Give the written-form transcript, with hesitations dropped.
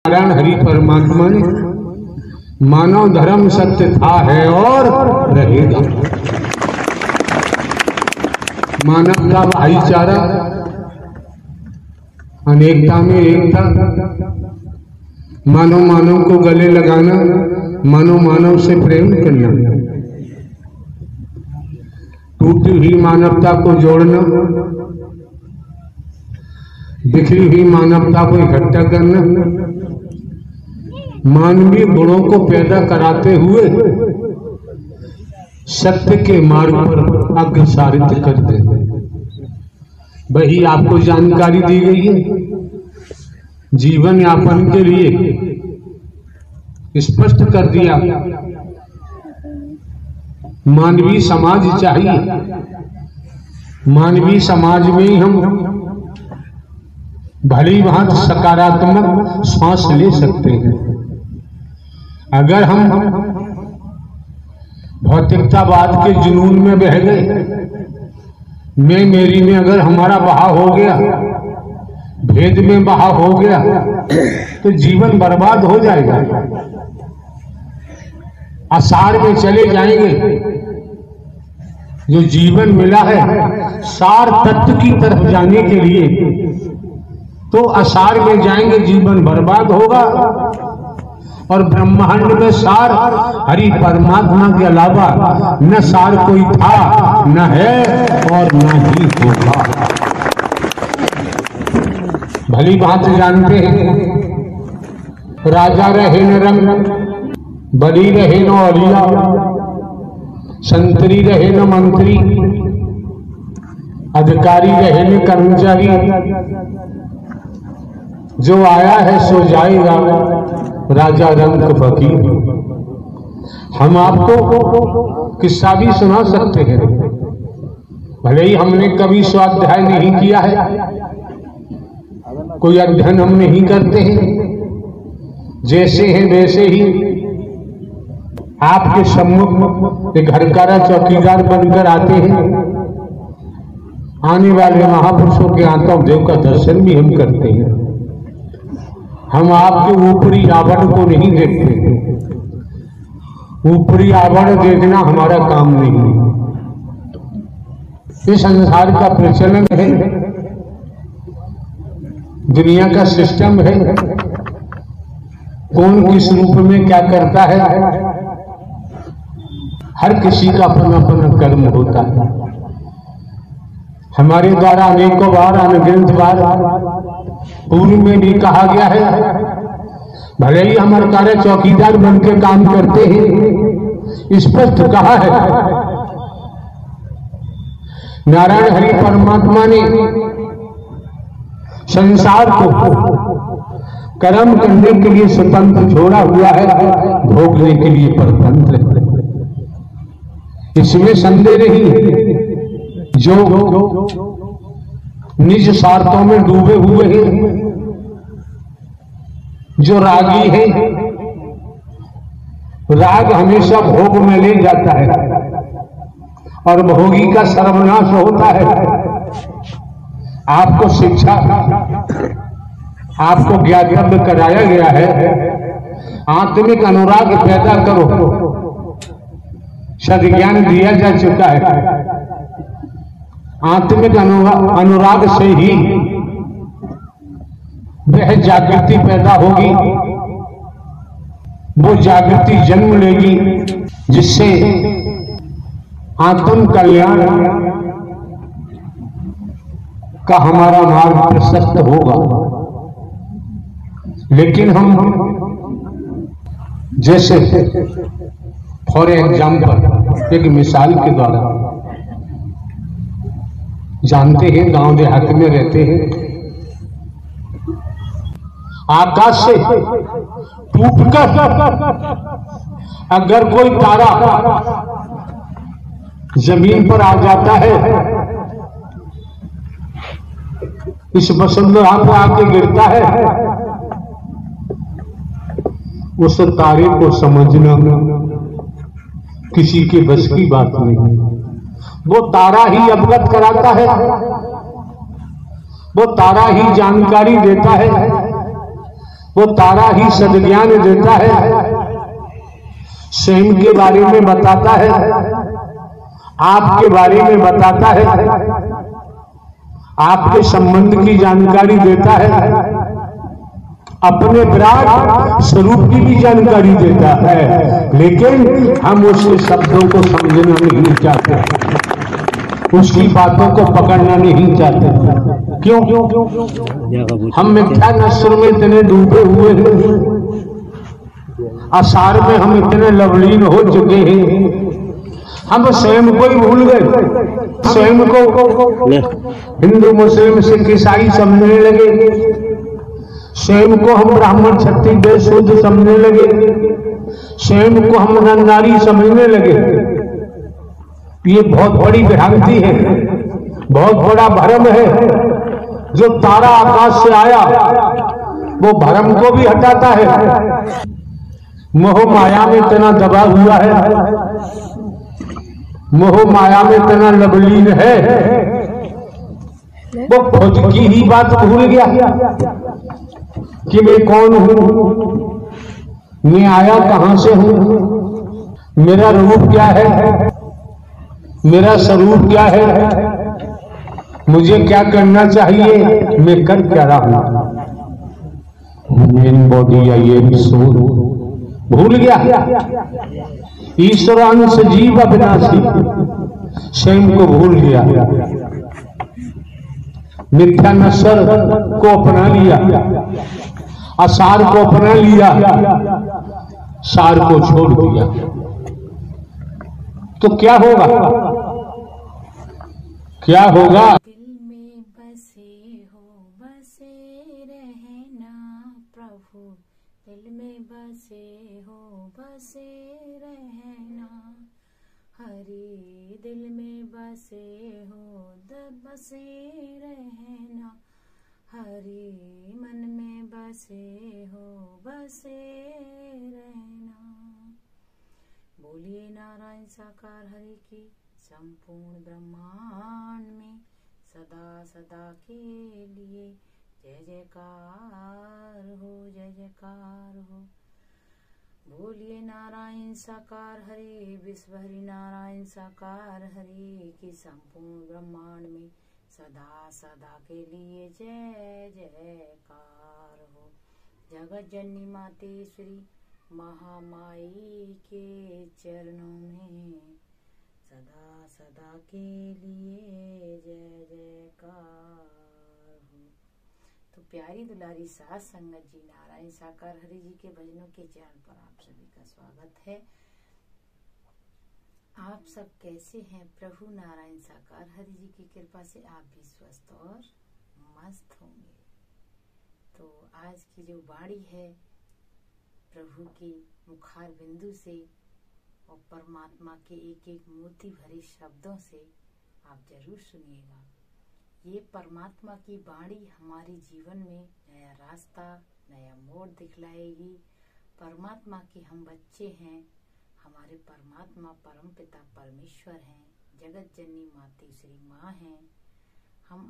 नारायण हरि परमात्मा ने मानव धर्म सत्य था, है और रहेगा। मानवता भाईचारा, अनेकता में एकता, मानव मानव को गले लगाना, मानव मानव से प्रेम करना, टूटी हुई मानवता को जोड़ना, बिखरी हुई मानवता को इकट्ठा करना, मानवीय गुणों को पैदा कराते हुए सत्य के मार्ग पर अग्रसारित कर देना, वही आपको जानकारी दी गई है। जीवन यापन के लिए स्पष्ट कर दिया, मानवीय समाज चाहिए। मानवीय समाज में ही हम भली भांति सकारात्मक सांस ले सकते हैं। अगर हम भौतिकतावाद के जुनून में बह गए, मैं मेरी में अगर हमारा बहाव हो गया, भेद में बहाव हो गया, तो जीवन बर्बाद हो जाएगा। असार में चले जाएंगे। जो जीवन मिला है सार तत्व की तरफ जाने के लिए, तो असार में जाएंगे, जीवन बर्बाद होगा। और ब्रह्मांड में सार हरि परमात्मा के अलावा न सार कोई था, न है और न ही होगा। भली बात जानते हैं, राजा रहे न रंग, बली रहे न औलिया, संतरी रहे न मंत्री, अधिकारी रहे न कर्मचारी, जो आया है सो जाएगा, राजा रंग फकीर। हम आपको किस्सा भी सुना सकते हैं, भले ही हमने कभी स्वाध्याय नहीं किया है, कोई अध्ययन हम नहीं करते हैं, जैसे हैं वैसे ही आपके सम्मुख एक घरकारा चौकीदार बनकर आते हैं। आने वाले महापुरुषों के आत्म देव का दर्शन भी हम करते हैं। हम आपके ऊपरी आवरण को नहीं देखते, ऊपरी आवरण देखना हमारा काम नहीं। इस संसार का प्रचलन है, दुनिया का सिस्टम है, कौन किस रूप में क्या करता है, हर किसी का अपना अपना कर्म होता है। हमारे द्वारा अनेकों बार, अनगिनत बार पूर्व में भी कहा गया है, भले ही हम हरकारे चौकीदार बन के काम करते हैं, स्पष्ट कहा है नारायण हरि परमात्मा ने संसार को कर्म करने के लिए स्वतंत्र छोड़ा हुआ है, भोगने के लिए परतंत्र है। इसमें संदेह नहीं। जो निज स्वार्थों में डूबे हुए हैं, जो रागी है, राग हमेशा भोग में ले जाता है और भोगी का सर्वनाश होता है। आपको शिक्षा, आपको ज्ञातव्य कराया गया है, आत्मिक अनुराग पैदा करो। सद्ज्ञान दिया जा चुका है। आत्मिक अनुराग से ही वह जागृति पैदा होगी, वो जागृति जन्म लेगी, जिससे आत्म कल्याण का हमारा मार्ग प्रशस्त होगा। लेकिन हम जैसे फॉर एग्जाम्पल, एक मिसाल के द्वारा जानते हैं, गांव देहात में रहते हैं, आकाश से टूटकर अगर कोई तारा जमीन पर आ जाता है, इस वसुंधरा पर आके गिरता है, उस तारे को समझना किसी के बस की बात नहीं। वो तारा ही अवगत कराता है, वो तारा ही जानकारी देता है, वो तारा ही सद्ज्ञान देता है, स्वयं के बारे में बताता है, आपके बारे में बताता है, आपके संबंध की जानकारी देता है, अपने विराट स्वरूप की भी जानकारी देता है। लेकिन हम उसके शब्दों को समझना नहीं चाहते, उसकी बातों को पकड़ना नहीं चाहते। क्यों? हम मिथ्या नस्र में इतने डूबे हुए हैं, आसार में हम इतने लवलीन हो चुके हैं, हम स्वयं को ही भूल गए। स्वयं को हिंदू मुस्लिम सिख ईसाई समझने लगे, स्वयं को हम ब्राह्मण क्षत्रिय वैश्य शूद्र समझने लगे, स्वयं को हम नर नारी समझने लगे। ये बहुत बड़ी भ्रांति है, बहुत बड़ा भ्रम है। जो तारा आकाश से आया वो भ्रम को भी हटाता है। मोह माया में इतना दबा हुआ है, मोह माया में इतना लवलीन है, वो खुद की ही बात भूल गया कि मैं कौन हूं, मैं आया कहां से हूं, मेरा रूप क्या है, मेरा स्वरूप क्या है, मुझे क्या करना चाहिए, मैं कर क्या रहा हूं। मेन बॉडी या ये सोल भूल गया। ईश्वरांश जीव अविनाशी, स्वयं को भूल गया, मिथ्या नस्र को अपना लिया, असार को अपना लिया, सार को छोड़ दिया। तो क्या होगा? क्या होगा? दिल में बसे हो बसे रहना प्रभु, दिल में बसे हो बसे रहना हरि, दिल में बसे हो बसे रहना हरि, मन में बसे हो बसे रहना। बोलिए नारायण साकार हरि की संपूर्ण ब्रह्मांड में सदा सदा के लिए जय जयकार हो, जय जयकार हो। बोलिए नारायण साकार हरि, विश्व हरि नारायण साकार हरि की संपूर्ण ब्रह्मांड में सदा सदा के लिए जय जयकार हो। जगत जननी मातेश्वरी महामाई के चरणों में सदा सदा के लिए जय जयकार हो। तो प्यारी दुलारी सास संगत जी, नारायण साकार हरि जी के भजनों के चैनल पर आप सभी का स्वागत है। आप सब कैसे हैं? प्रभु नारायण साकार हरि जी की कृपा से आप भी स्वस्थ और मस्त होंगे। तो आज की जो वाणी है प्रभु की मुखार बिंदु से और परमात्मा के एक एक मोती भरे शब्दों से आप जरूर सुनिएगा। ये परमात्मा की वाणी हमारे जीवन में नया रास्ता, नया मोड़ दिखलाएगी। परमात्मा के हम बच्चे हैं, हमारे परमात्मा परम पिता परमेश्वर हैं, जगत जननी मातेश्वरी माँ हैं। हम